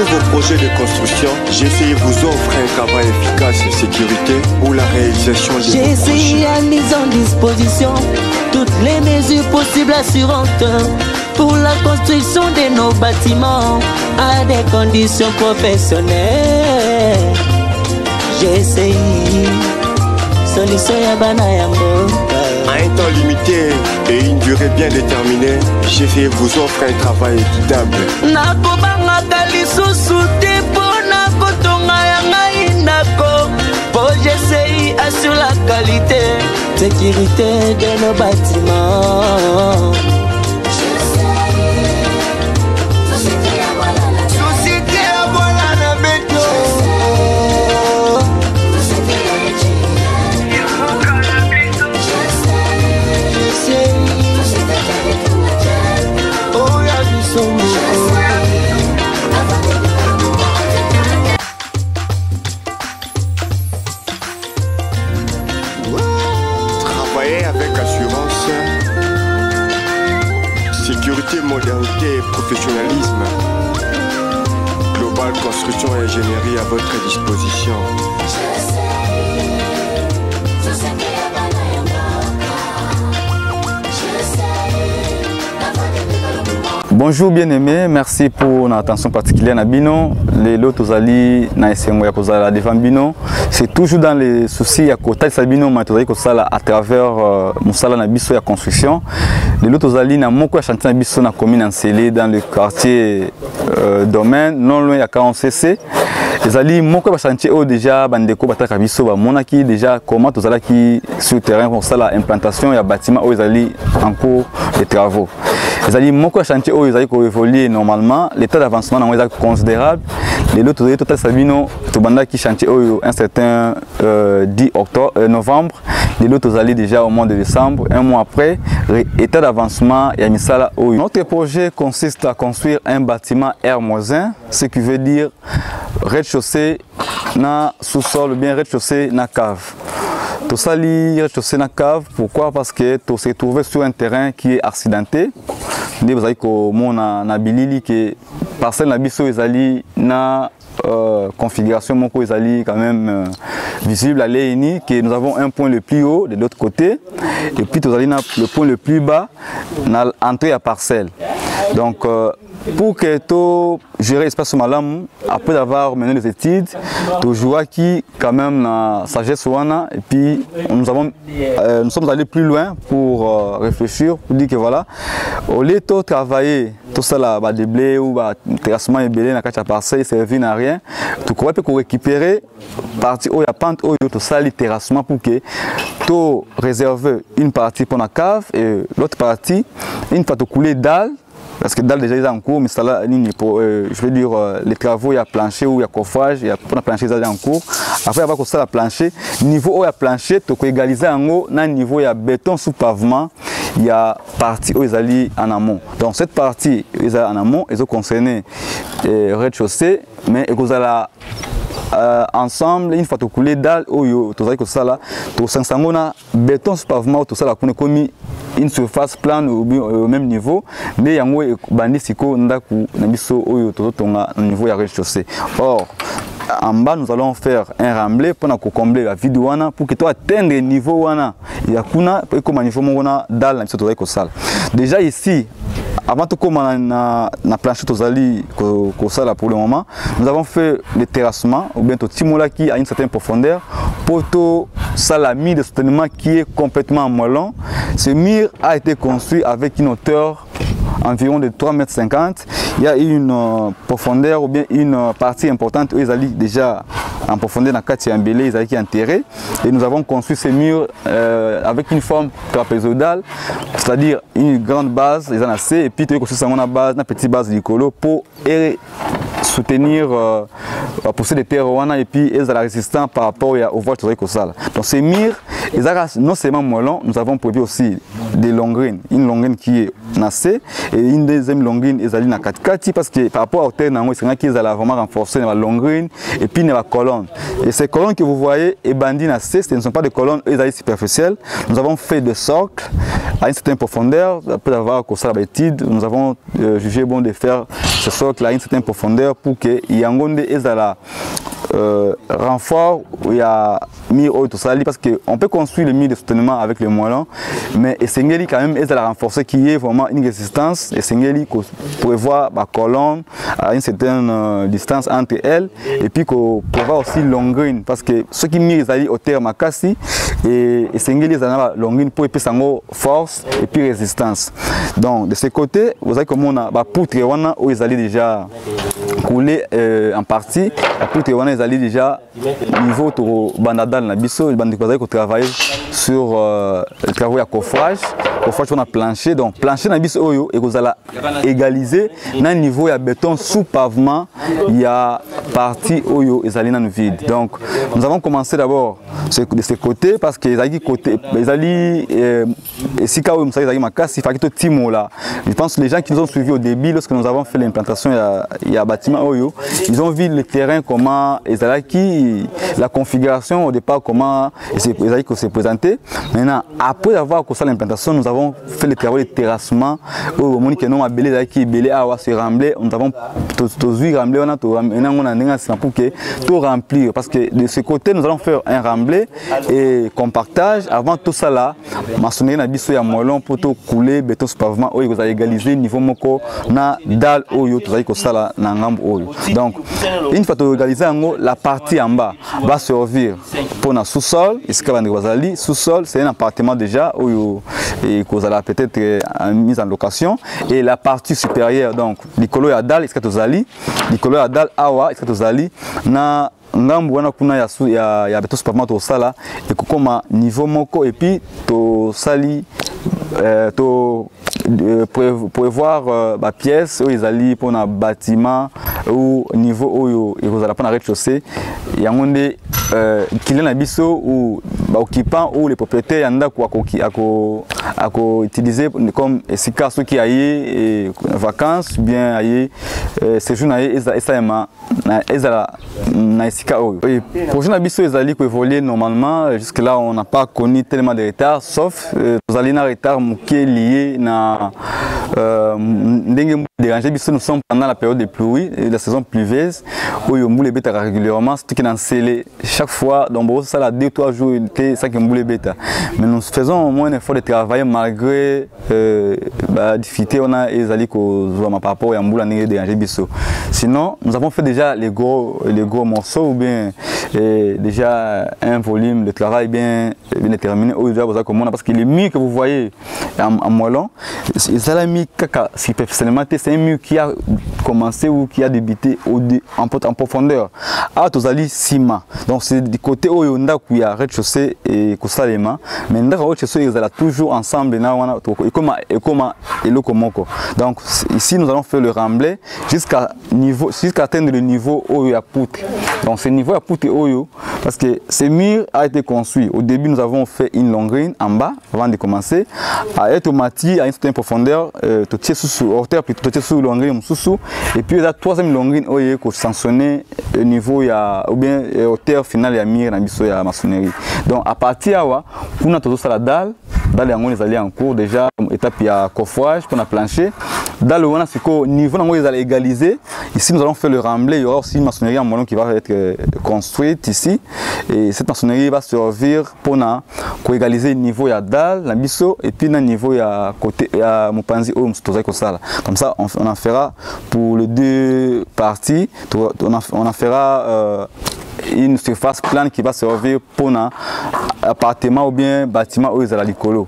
tous vos projets de construction, GCI vous offre un travail efficace et sécurité pour la réalisation de vos projets. GCI a mis en disposition toutes les mesures possibles assurantes pour la construction de nos bâtiments à des conditions professionnelles. GCI, solution ya bana ya mboka. À un temps limité et une durée bien déterminée, GCI vous offre un travail équitable. Nakobanga lisusu te pona kotonga ya ngai ndako. Pour GCI assure la qualité, sécurité de nos bâtiments. Travailler avec assurance, sécurité, modernité et professionnalisme. Global Construction et Ingénierie à votre disposition. Bonjour bien-aimés, merci pour notre attention particulière à Bino. Les lots ali na esengo ya kozala devant Bino. C'est toujours dans les soucis à côté de Bino, mais tozali kosala à travers musala na biso ya construction. Les lots ali na moko ya chantier na biso na commune Nsele dans le quartier domaine non loin ya 40cc. Les alliés moko ba chantier au déjà bandeko bataka biso ba monaki déjà comment tozala qui sur le terrain pour ça la implantation ya bâtiment aux alliés en cours de travaux. Les alliés moko chantier au ils ko évoluer normalement, l'état d'avancement est considérable. Les lots total Sabino to banda qui chantier au un certain 10 novembre. Les lots alliés déjà au mois de décembre, un mois après, état d'avancement ya misala au. Notre projet consiste à construire un bâtiment R-1, ce qui veut dire rez-de-chaussée na sous-sol ou bien rez-de-chaussée na cave. Tout ça li rez-de-chaussée na cave, pourquoi? Parce que tout s'est trouvé sur un terrain qui est accidenté. Vous avez na bilili que parcelle na biso ezali na configuration moko ezali quand même visible à l'ENI, que nous avons un point le plus haut de l'autre côté et puis nous avons le point le plus bas dans l'entrée à parcelle. Donc pour que tu gérer l'espace malam, après avoir mené les études, tu joues qui quand même la sagesse ouana et puis nous sommes allés plus loin pour réfléchir, pour dire que voilà, au lieu de travailler tout ça là, des blés ou terrassement et belé dans la parcelle, ça ne servait à rien. Tu crois pour récupérer partie où il y a pente, où tout ça le terrassement pour que tu réserves une partie pour la cave et l'autre partie, une fois tu couler dalle. Parce que dalle déjà est en cours, mais ça là, je veux dire, les travaux, il y a plancher ou il y a coffrage, il y a pour la plancher en cours. Après, il y a ça la plancher. Niveau où il y a plancher, tu peux égaliser en haut, dans le niveau il y a béton sous pavement, il y a partie où ils allaient en amont. Donc cette partie, ils allaient en amont, ils ont concerné rez-de-chaussée, mais ils allaient ensemble, une fois que tu coules dalle, tu sais que ça là, tu sais que béton sous pavement, tout ça là, comme une surface plane au même niveau, mais il y a un bandit siko ndaku nabiso oyo totonga au niveau ya rez-de-chaussée. Or en bas nous allons faire un remblai pour combler la vide wana pour que tu atteignes le niveau wana. Il y a kuna comme niveau wana dalle nabiso toza ko sala. Déjà ici avant de commencer na plancher tozali ko sala pour le moment, nous avons fait le terrassement ou bien to timola qui a une certaine profondeur pour to salami de soutènement qui est complètement moellon. Ce mur a été construit avec une hauteur environ de 3,50 m. Il y a une profondeur ou bien une partie importante où ils allaient déjà en profondeur dans 4 ambélés, ils allaient enterrés. Et nous avons construit ces murs avec une forme trapézoïdale, c'est-à-dire une grande base, ils en ont assez, et puis tu as construit une base, une petite base du colo pour soutenir la poussée des terres et puis ils sont résistants par rapport au voies de. Donc ces murs, ils sont non seulement moellons, nous avons prévu aussi des longrines. Une longrine qui est nassée et une deuxième longrine est allée dans 4 parce que par rapport à hauteur, ils allaient vraiment renforcer la longrine et puis la colonne. Et ces colonnes que vous voyez, et bandit nassé, ce ne sont pas des colonnes superficielles. Nous avons fait des socles à une certaine profondeur. Après avoir constaté l'habitude, nous avons jugé bon de faire ce socle à une certaine profondeur pour que Yangonde ait la renfort où il y a mis au tout ça parce qu'on peut construire le mur de soutènement avec le moellon, mais Essengeli quand même est à la renforcer qu'il y ait vraiment une résistance. Essengeli pour voir la colonne à une certaine distance entre elles et puis pour voir aussi longrine parce que ceux qui mirent ils au terme à casser et Essengeli ils la longrine pour épaisser force et puis résistance. Donc de ce côté vous avez comme on a la poutre où ils allaient déjà couler en partie. La poutre ils allaient déjà niveau de bandadal na biso ils vont travailler sur le travail à coffrage on a plancher donc plancher na biso oyo et vous allez égaliser na niveau ya béton sous pavement il y a partie oyo ils allaient dans vide. Donc nous avons commencé d'abord de ce côté parce que les côté ils allaient si quand vous savez ma casse il fallait que timo là. Je pense que les gens qui nous ont suivis au début lorsque nous avons fait l'implantation il y a bâtiment oyo ils ont vu le terrain comment ils allaient qui la configuration au départ comment ils allaient se présenter. Maintenant après avoir commencé l'implantation nous avons fait le travail de terrassement au moment que nous avons belé qui belé à se rembler nous avons tous rembler on a tout pour que tout remplir parce que de ce côté nous allons faire un remblai et compactage avant tout ça là maçonnerie na biso ya moellon pour tout couler béton sur pavement oyo vous allez égaliser niveau moko na dalle oyo tout ça ko sala na ngambo oyo. Donc une fois to égaliser la partie en bas va servir pour na sous-sol et ce que va bazali sous-sol c'est un appartement déjà oyo et que vous allez peut-être mise en location et la partie supérieure donc likolo ya dalle est-ce que vous allez likolo ya dalle awa est-ce que vous allez na ngambo wana kuna ya beto supermarché to sala et kokoma niveau moko et puis to sali to prévoir ba pièce où ils allaient pour un bâtiment ou niveau où ils allaient pas rez-de-chaussée yangonde client na biso ou occupant ou les propriétaires yanda ko utiliser comme sika ceux qui aillent vacances bien aillent séjour na esa na sika oyo projet na biso ezali ko évoluer normalement jusque là on n'a pas connu tellement de retard sauf nous allons en retard moké lié na ndenge déranger biso nous sommes pendant la période de pluie la saison pluvieuse où on boule bêta régulièrement c'est qui dans scellé chaque fois donc ça la 2-3 jours ça qui boule bêta mais nous faisons au moins un effort de travailler malgré la difficulté on a ezali ko zwa par rapport à boule ndenge déranger biso sinon nous avons fait déjà les gros morceaux ou bien déjà un volume de travail bien déterminé au déjà parce que les murs que vous voyez en moellon ça l'a mis superficiellement c'est un mur qui a commencé ou qui a débuté en profondeur à tozali ciment donc c'est du côté où il y a rez-de-chaussée et kosalema mais ndaka rez-de-chaussée ils allaient toujours ensemble et comment et le komoko donc ici nous allons faire le remblai jusqu'à atteindre le niveau où il y a poutre donc ce niveau à poutre oyo parce que ce mur a été construit au début nous avons fait une longrine en bas avant de commencer à être mati à une certaine profondeur tout sous hauteur puis tout sous longrine sous et puis la troisième longrine oyo ko sanctionner au niveau ya ou bien hauteur finale ya mur na biso ya maçonnerie donc à partir awa kuna tozo sala dalle yango les allés en cours déjà étape ya coffrage pour la plancher dalle wana siko niveau nango ils allaient égaliser ici nous allons faire le remblai il y aura aussi une maçonnerie en moellon qui va être construite ici et cette maçonnerie va servir pour égaliser le niveau ya dalle la biso et puis le niveau ya côté ya mopanzi o mstoza ko sala comme ça on en fera pour les deux parties on en fera une surface plane qui va servir pour un appartement ou bien bâtiment où ils allaient l'écolo.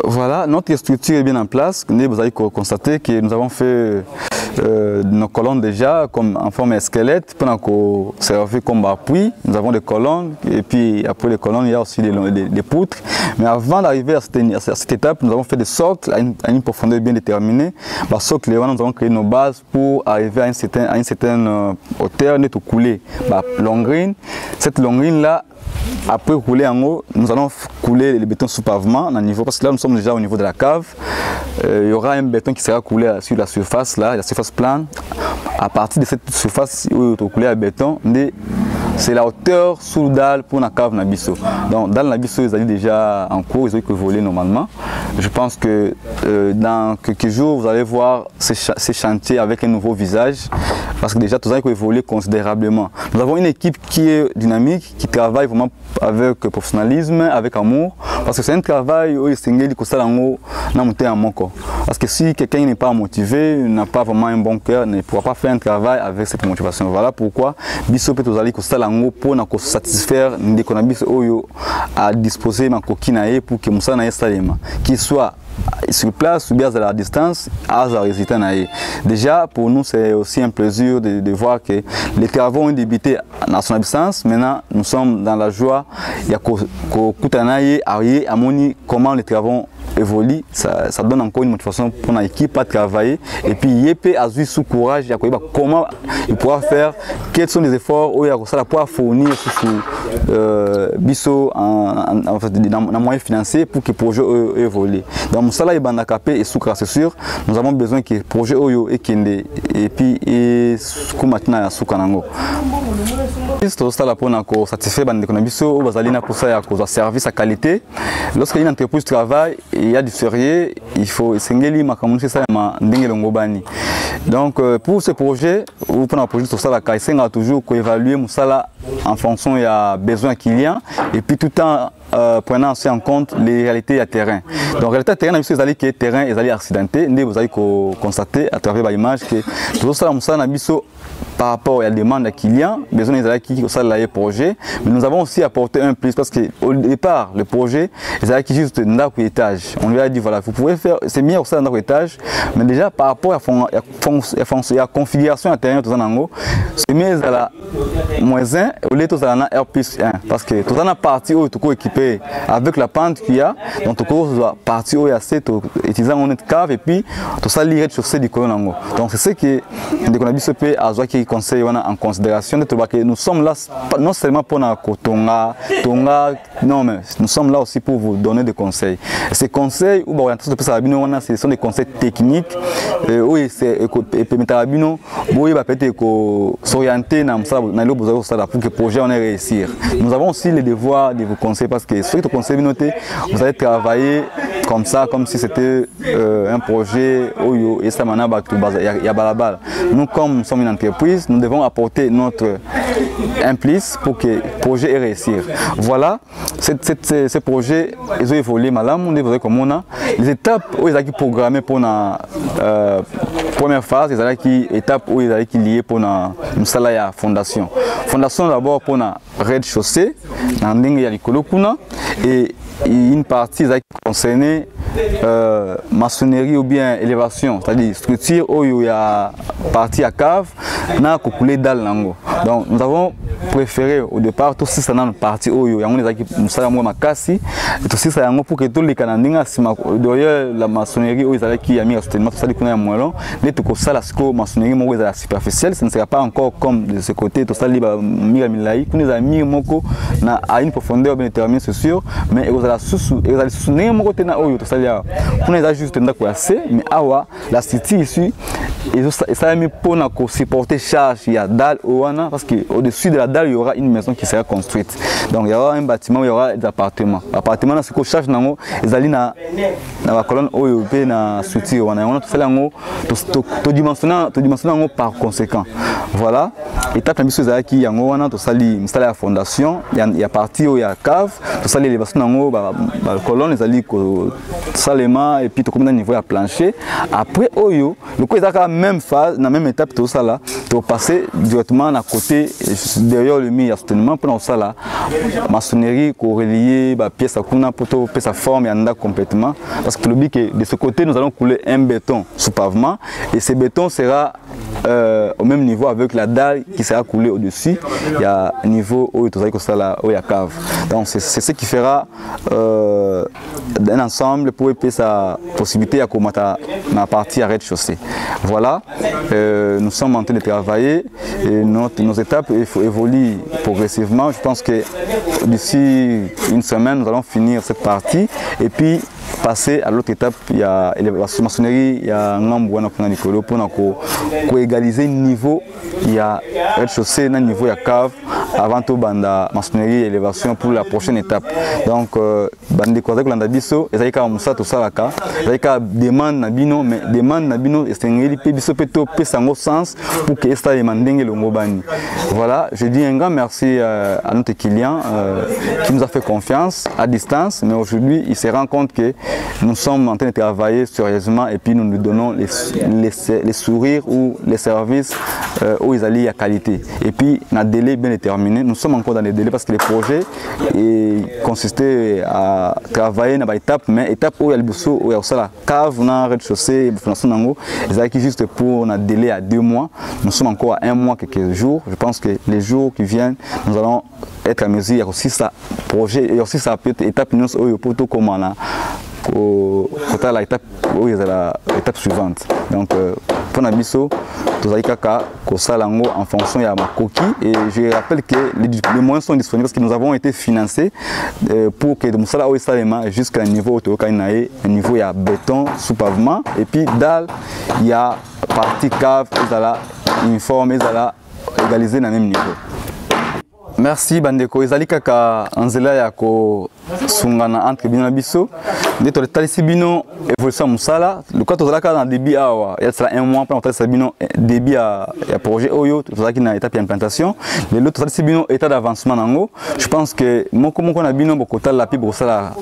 Voilà, notre structure est bien en place. Vous allez constater que nous avons fait nos colonnes déjà comme en forme de squelette pour servir comme appui. Nous avons des colonnes et puis après les colonnes il y a aussi des poutres. Mais avant d'arriver à cette étape, nous avons fait des socles à une profondeur bien déterminée. Par socle, nous avons créé nos bases pour arriver à une certaine hauteur, net au coulé. Longrine, cette longrine là après couler en haut, nous allons couler le béton sous pavement à niveau, parce que là nous sommes déjà au niveau de la cave. Il y aura un béton qui sera coulé sur la surface là, la surface plane. À partir de cette surface où il coulé à béton, c'est la hauteur sous dalle pour la cave Nabiso. Donc dans Nabiso, ils allaient déjà en cours, ils ont voler normalement. Je pense que dans quelques jours, vous allez voir ces chantiers avec un nouveau visage, parce que déjà tout ça a évolué considérablement. Nous avons une équipe qui est dynamique, qui travaille vraiment avec professionnalisme, avec amour, parce que c'est un travail où il parce que si quelqu'un n'est pas motivé, n'a pas vraiment un bon cœur, ne pourra pas faire un travail avec cette motivation. Voilà pourquoi Biso peut pour satisfaire l'économie à disposer ma coquine pour que Moussa n'aille salima, qu'il soit sur place ou bien à la distance, à résultat. Déjà pour nous c'est aussi un plaisir de voir que les travaux ont débuté à son absence. Maintenant nous sommes dans la joie. Il y a comment les travaux évolue, ça donne encore une motivation pour l'équipe à travailler. Et puis Yépé a eu sous courage, il y a comment il pourra faire, quels sont les efforts où il y a ça pour fournir sous Biso en moyen financier pour que le projet évolue. Donc ça là il est capé et sous c'est sûr, nous avons besoin que le projet et puis maintenant sous Kanango. Tout ça là pour satisfaire l'économie Biso, pour ça il service à qualité. Lorsqu'il y a une entreprise de travail, il y a du férié, il faut s'engager ma communauté ça donc pour ce projet ou pour un projet tout ça la Kaisen a toujours évaluer ça en fonction il y a besoin client et puis tout en prenant aussi en compte les réalités à terrain. Donc en réalité terrain c'est que le terrain est allé accidenté, vous allez constater à travers l'image que tout ça par rapport à la demande des clients, besoin des qui ça le projet, mais nous avons aussi apporté un plus parce que au départ le projet ils qui juste un étage. On lui a dit voilà, vous pouvez faire c'est mieux ça dans étage, mais déjà par rapport à la configuration intérieure tout ça en haut, c'est mieux à la -1 au lieu tout ça en R+1 parce que tout ça en partie où tout équipé avec la pente qu'il y a, donc tout ça partie où il y a cette utilisant une cave et puis tout ça lié chaussée du colonne en haut. Donc c'est ce que l'économie se peut à qui conseille en considération de que nous sommes là non seulement pour Tonga, non mais nous sommes là aussi pour vous donner des conseils. Ces conseils ou ce sont des conseils techniques où c'est permettre peut-être s'orienter dans le pour que le projet on réussir. Nous avons aussi le devoir de vous conseiller parce que ce que vous conseillez vous allez travailler comme ça, comme si c'était un projet où il y a balabal. Nous comme nous sommes une entreprise, nous devons apporter notre implice pour que le projet réussisse. Voilà, ce projet, ils ont évolué madame, les étapes où ils ont programmé pour la première phase, ils ont étape où ils ont lié pour la fondation. Fondation d'abord pour la rez-de-chaussée, et une partie concernée maçonnerie ou bien élévation, c'est-à-dire structure où il y a partie à cave, n'a coulé dalle nango. Donc nous avons préféré au départ tout ça dans partie où il y a une équipe musala moi makasi, tout ça yango pour que tous les canadiens derrière la maçonnerie où ils allaient qui a mis soutenu tout ça qu'on a moins long, les tout ça la maçonnerie moi ils superficielle, ce ne sera pas encore comme de ce côté tout ça liba mira milai, qu'on les a mis moko na à une profondeur bien déterminée c'est sûr, mais ils allaient sous n'importe côté na oyo tout ça là pour les juste ndako assez mais awa la city ici et ça a mis pour supporter charge il y a dalle ouana parce que au-dessus de la dalle il y aura une maison qui sera construite. Donc il y aura un bâtiment, il y aura des appartements. Appartements c'est que charge nango ezali na la colonne oyo pe na structure wana on tout ça nango to dimensionner par conséquent. Voilà, étape na biso ezali ki yango wana to sali installer la fondation, il y a partie où il y a cave, to sali élévation nango ba colonne ezali ko salement et puis to comme dans niveau à plancher. Après oyo le coup ezaka même phase, dans la même étape tout ça là, to passer directement à côté derrière le mur soutènement pour ça là maçonnerie relier pièce à kuna pour sa forme et anda complètement parce que le but que de ce côté nous allons couler un béton sous pavement et ce béton sera au même niveau avec la dalle qui sera coulée au-dessus. Il y a un niveau où il y a cave. Donc c'est ce qui fera un ensemble pour épais sa possibilité à commencer ma partie à rez-de-chaussée. Voilà, nous sommes en train de travailler et nos étapes évoluent progressivement. Je pense que d'ici une semaine, nous allons finir cette partie et puis passer à l'autre étape. Il y a la maçonnerie, il y a un pour égaliser le niveau. Il y a rez-de-chaussée, un niveau, il y a cave avant tout banda maçonnerie et élévation pour la prochaine étape. Donc bande quoi que l'andabiso et ça y a tout ça là ça y a demande nabino mais demande nabino et c'est un biso peto pesango sens pour que ça y mandenge le ngobani. Voilà, je dis un grand merci à notre client qui nous a fait confiance à distance, mais aujourd'hui il se rend compte que nous sommes en train de travailler sérieusement et puis nous nous donnons les sourires ou les services où ils allaient à qualité et puis un délai bien déterminé. Nous sommes encore dans les délais parce que le projet consistait à travailler dans l'étape, mais étape où il y a le bousseau, où il y a la cave, on a rez-de-chaussée, c'est juste pour un délai à 2 mois. Nous sommes encore à 1 mois, quelques jours. Je pense que les jours qui viennent, nous allons être à mesure. Il y a aussi ça projet, et aussi ça peut être étape nous pour tout comme on a l'étape suivante. Donc pour Nabiso, tous les cas en fonction de ma coquille et je rappelle que les moyens sont disponibles parce que nous avons été financés pour que nous soyons jusqu'à un niveau un niveau il y a béton sous pavement et puis dalle il y a partie cave uniforme égalisé dans le même niveau. Merci bandeko ezali kaka nzela ya ko sungana entre bino na biso nde to talisi bino évolution musala le cas tozalaka dans début awa il y a 1 mois pour talisi bino début ya projet oyo tozalaki na étape d'implantation mais l'autre talisi bino état d'avancement nango. Je pense que moko na bino bokota la pi bosala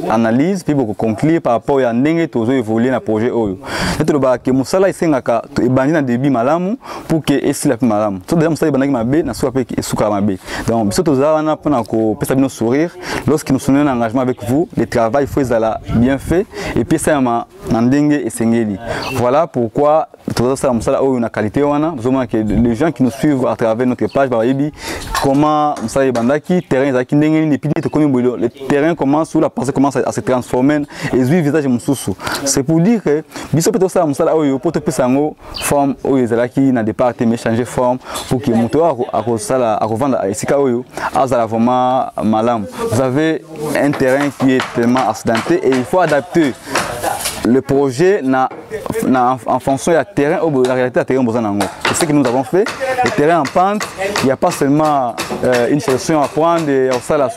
analyse puis boko conclure par rapport ya ndenge tozo évoluer na projet oyo nde to ba ke musala isengaka to ebandi na début malamu pour que esila pi malamu so déjà musala ebandaki mabe na so pe esuka mabe. Donc biso tozala pour na ko pesa bino sourire lorsque nous sommes en engagement avec vous. Le travail faut être bien fait et puis ça m'a nandenge et sengeli. Voilà pourquoi tout ça musala oyo na qualité wana besoin que les gens qui nous suivent à travers notre page ba yebi comment musala bandaki terrain za kindenge ni puis to komi boilo le terrain commence ou la pensée commence à se transformer et zuit visage mususu. C'est pour dire que biso peut ça musala oyo pour te pesa ngo forme oyo ezalaki na départ mais changer forme pour que moto a sala a revendre esika oyo azala vraiment malam. Vous avez un terrain qui est tellement accidenté et il faut adapter le projet en fonction du terrain ou de la réalité du terrain. C'est ce que nous avons fait. Le terrain en pente, il n'y a pas seulement une solution à prendre et à la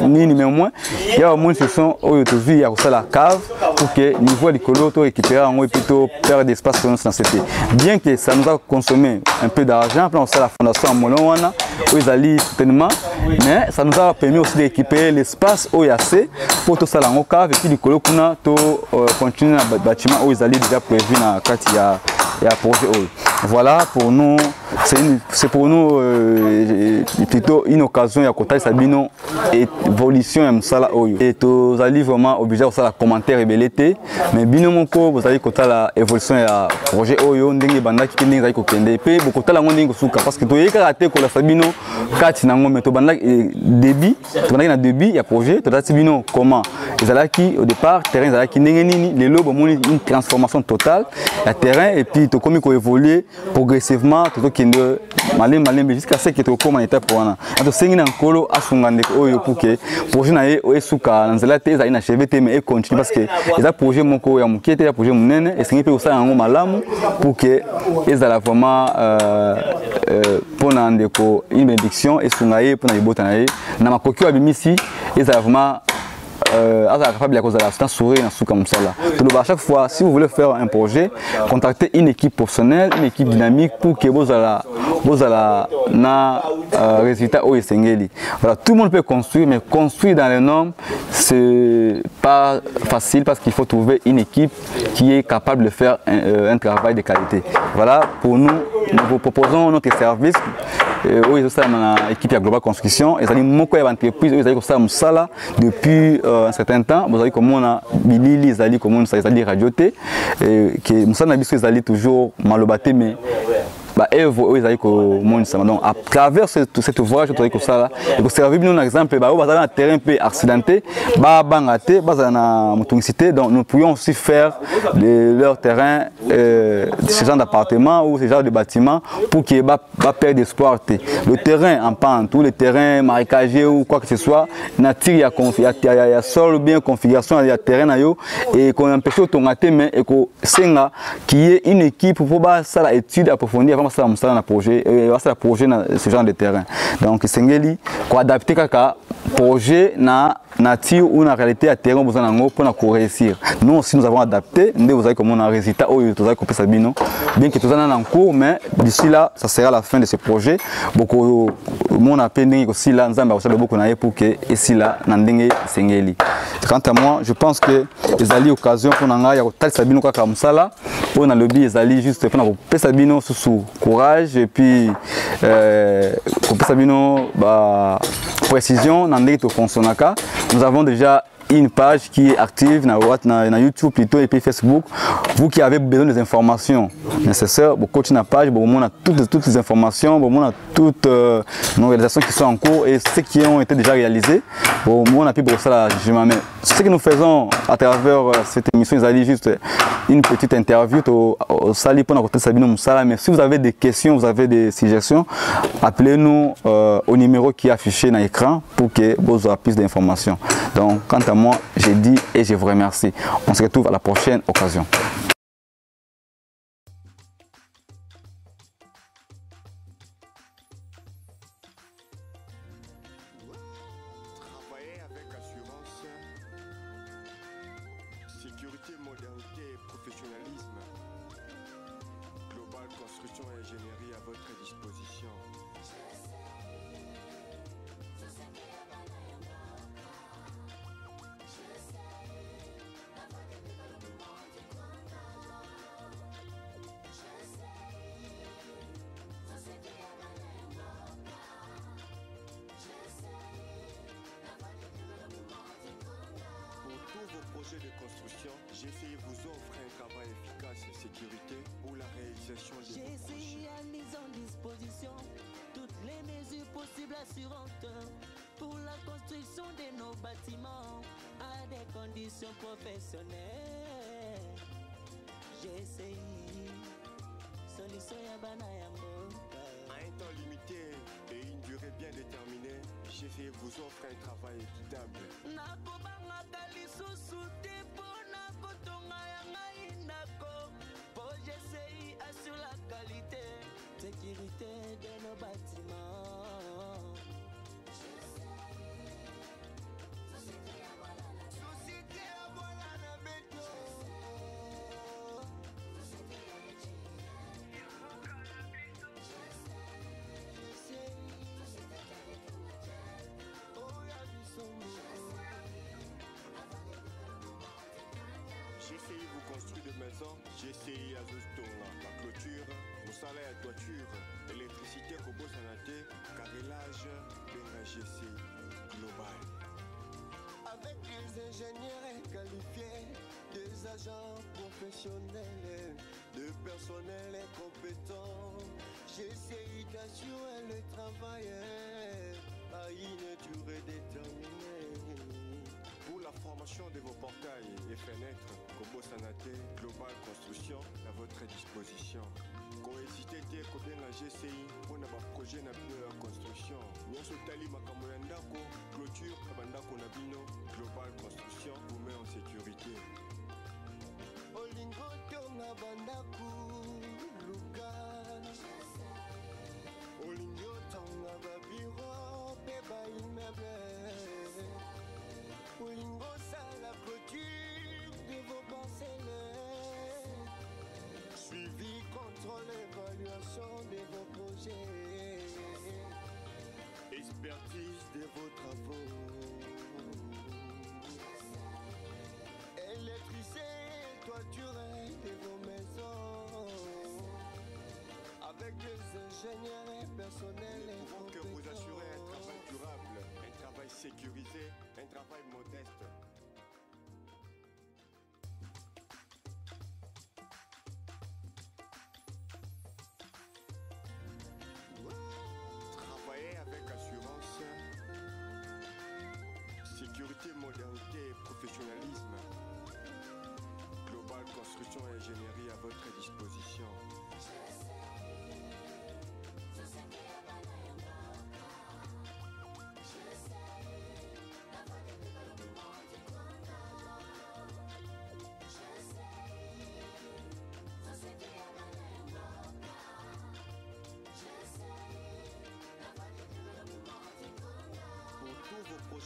ni moins. Il y a au moins une solution où il y a la cave pour que le niveau du colo soit récupéré en haut et plutôt perdre d'espace dans cette cité. Bien que ça nous a consommé un peu d'argent, on a la fondation à Molowana, où ils allaient certainement, mais ça nous a permis aussi de récupérer l'espace où il y a assez pour tout ça en cave et puis du colo qu'on a continuer le bâtiment où ils allaient déjà prévu dans le cadre il y a projet. Voilà, pour nous, c'est pour nous plutôt une occasion de côté Sabino évolution et tous allez vraiment obligé de faire la commentaire et belleté mais bino moko vous allez côté la évolution de projet oyo ndenge banda ki ndenge ko kende pe beaucoup tala ndenge suka parce que to yeka raté ko la Sabino kati nango mais to banda débit to banda na débit il y a projet to Sabino comment ils allaient qui au départ terrain allaient qui ndenge nini les lobes une transformation totale la terrain et puis to comme ko évoluer progressivement tout qui ne malin jusqu'à ce que tu comme en étape pour un donc c'est une encolo à son grande oyo pour que projet na ye oesuka nzela te za ina chevete mais continue parce que les projets moko ya mukete ya projet munene et c'est pour ça en malamu pour que ils allaient vraiment pour ndeko une bénédiction et sungaye pour na ibota na ye na makoki wa bimisi ils allaient vraiment capable de sourire comme ça là. À chaque fois, si vous voulez faire un projet, contactez une équipe professionnelle, une équipe dynamique pour que vous allez na résultat au Sengeli. Voilà, tout le monde peut construire, mais construire dans les normes, c'est pas facile parce qu'il faut trouver une équipe qui est capable de faire un travail de qualité. Voilà, pour nous, nous vous proposons notre service où ils ont une équipe de Global Construction. Ils ont beaucoup d'entreprises, ils ont ça musala depuis un certain temps. Vous avez comme on a Bilili, ils ont comme on a radioté, que musala n'a ils ont toujours malobaté mais donc à travers cette voyage ça il servir un exemple un terrain un peu accidenté donc nous pourrions aussi faire leur terrain ce genre d'appartement ou ce genre de bâtiment pour qu'il n'y ait pas perdre d'espoir. Le terrain en pente ou le terrain marécagé ou quoi que ce soit nature il y a sol bien configuration il y a terrain et qu'on empêche ton mais et qu'on senga qui est une équipe pour ça la étude approfondie avant ça un projet dans ce genre de terrain. Donc c'est quoi adapter kaka projet na nature ou na réalité à terrain besoin d'ango pour réussir. Nous aussi nous avons adapté, nous avez comme on a un résultat où tout ça copier Sabino bien que tout ça en cours mais d'ici là ça sera la fin de ce projet. Beaucoup mon appel aussi là nous avons beaucoup na pour que ici là nandenge sengeli. Quant à moi, je pense que les alliés occasion pour nanga ya tal Sabino kaka musala on a le but les alliés juste pour na Sabino sous courage et puis Sabino précision dans les fonctionnaka. Nous avons déjà une page qui est active na YouTube plutôt et puis Facebook. Vous qui avez besoin des informations nécessaires, vous continuez la page, on a toutes les informations, on a toutes nos réalisations qui sont en cours et ceux qui ont été déjà réalisés. On a pu pour ça ce que nous faisons à travers cette émission, ils juste une petite interview au Sali pour notre Sabino Moussala. Mais si vous avez des questions, vous avez des suggestions, appelez-nous au numéro qui est affiché dans l'écran pour que vous ayez plus d'informations. Donc, quant à moi, j'ai dit et je vous remercie. On se retrouve à la prochaine occasion. Travailler avec assurance, sécurité, modernité et professionnalisme. Global Construction et Ingénierie à votre disposition. Projet de construction, GCI vous offre un travail efficace et sécurité pour la réalisation de vos projets. GCI a mis en disposition toutes les mesures possibles assurantes pour la construction de nos bâtiments à des conditions professionnelles. GCI, solution ya bana ya mboka. À un temps limité et une durée bien déterminée, GCI vous offre un travail équitable. Assure la qualité, sécurité de nos bâtiments. Société à voilà la béton. GCI vous construit des maisons, GCI a Zostonga, la clôture, Moussala et toiture, électricité, Kobo Sanate, carrelage, Benga GCI Global. Avec des ingénieurs qualifiés, des agents professionnels, de personnel compétent, GCI d'assurer le travail à une durée déterminée. Pour la formation de vos portails et fenêtres, Kobo Sanate, Global Construction à votre disposition. Cohésité de combien la GCI pour un projet na construction. Nous sommes makambo ya ndako, clôture bandako na bino, Global Construction vous met en sécurité. Olingo tonga bandaku luka. Olingo tonga babiro pe ba immeuble. Olingo ça la clôture de vos parcelles. Suivi, contrôle, évaluation de vos projets. Expertise de vos travaux. Électricité, toiture de vos maisons. construction et ingénierie à votre disposition.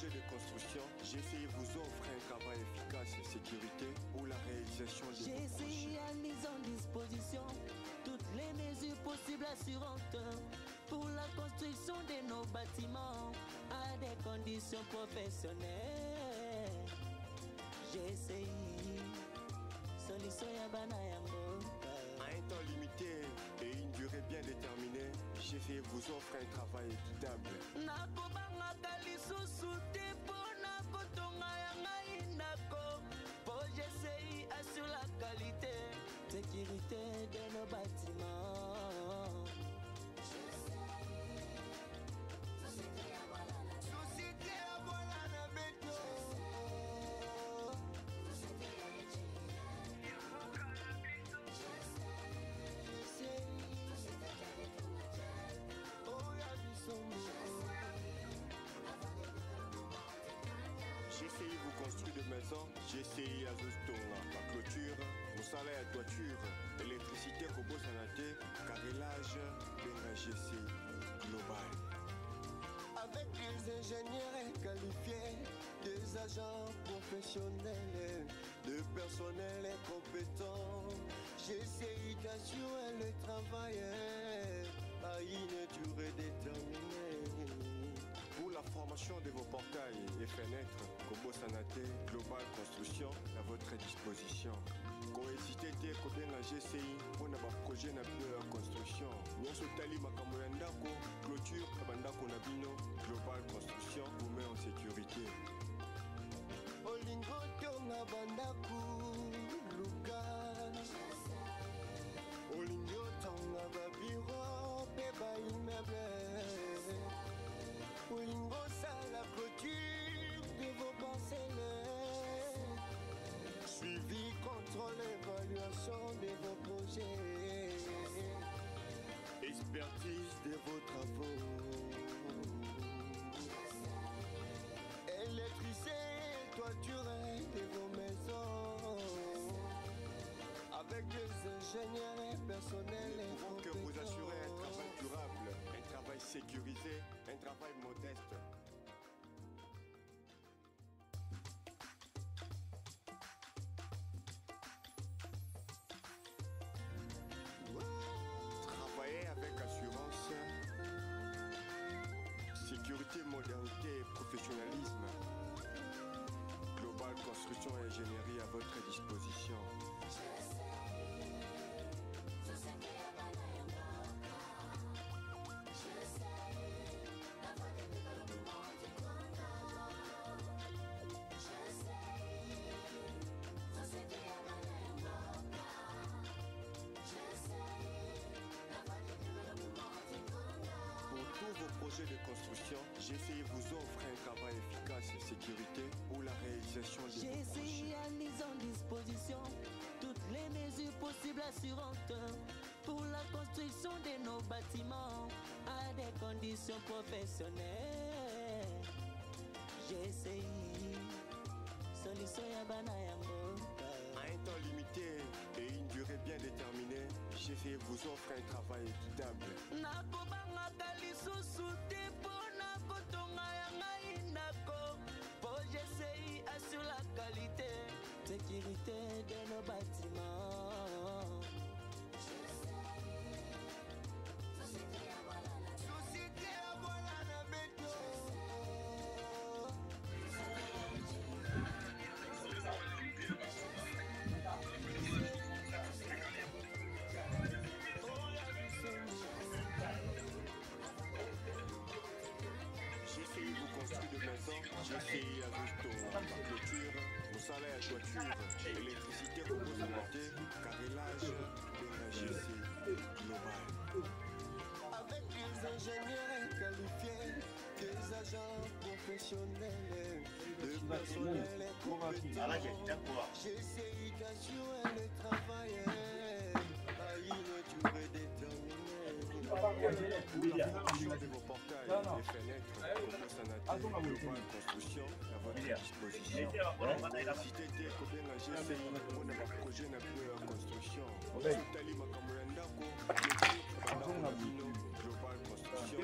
De construction, GCI vous offre un travail efficace et sécurité pour la réalisation de vos projets. GCI a mis en disposition toutes les mesures possibles assurantes pour la construction de nos bâtiments à des conditions professionnelles. GCI, solution ya bana yango. À un temps limité et une durée bien déterminée, GCI vous offre un travail équitable. GCI assure la qualité, sécurité de nos bâtiments. Société à voilà na beto. GCI vous construit de maisons, GCI Azostonga, la clôture, Moussala à toiture, électricité Kobo Sanate, carrelage, Benga GCI Global. Avec des ingénieurs qualifiés, des agents professionnels, de personnel compétent, GCI t'assure le travail à une durée déterminée. Pour la formation de vos portails et fenêtres, Kobo Sanate Global Construction à votre disposition. Cohésité bien la GCI pour un projet de construction. Nous sommes makambo ya ndako, clôture bandako na bino, Global Construction vous met en sécurité. Olingo tona bandaku luka. Olingo tona babiro pe ba immeuble. Olingo ça la clôture de vos parcelles. Suivi, contrôle, évaluation de vos projets. Expertise de vos travaux. Électricité, toiture de vos maisons. Avec des ingénieurs et personnels. Nous pouvons que vous assurer un travail durable, un travail sécurisé, un travail modeste. Travailler avec assurance, sécurité, modernité et professionnalisme. Global Construction et Ingénierie à votre disposition. De construction, GCI vous offre un travail efficace et sécurité pour la réalisation de vos projets. GCI a mis en disposition toutes les mesures possibles assurantes pour la construction de nos bâtiments à des conditions professionnelles. GCI, solution ya bana yango. À un temps limité et une durée bien déterminée, GCI vous offre un travail équitable. GCI assure la qualité, sécurité de nos bâtiments. Société à voilà na beto. GCI vous construit de maisons, GCI Azostonga, la clôture, Moussala à toiture, électricité Kobo Sanate, carrelage, Benga GCI Global. Avec des ingénieurs qualifiés, des agents professionnels, Le personnel est compétent. J'essaye d'assurer le travail. Une durée déterminée. Pour la formation de vos portails et fenêtres, Kobo Sanaté Global Construction, à votre disposition. Cité Tech ou bien la GCI, on a un projet de construction. Sotali makambo ya ndako, Global Construction.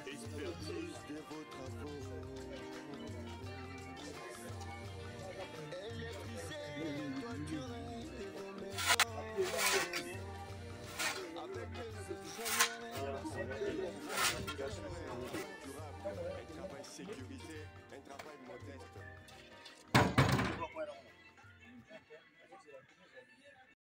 Expertise de vos travaux. Électricité, toiturée de vos maisons. Avec les ingénieurs et la durable, un travail sécurisé, un travail modeste.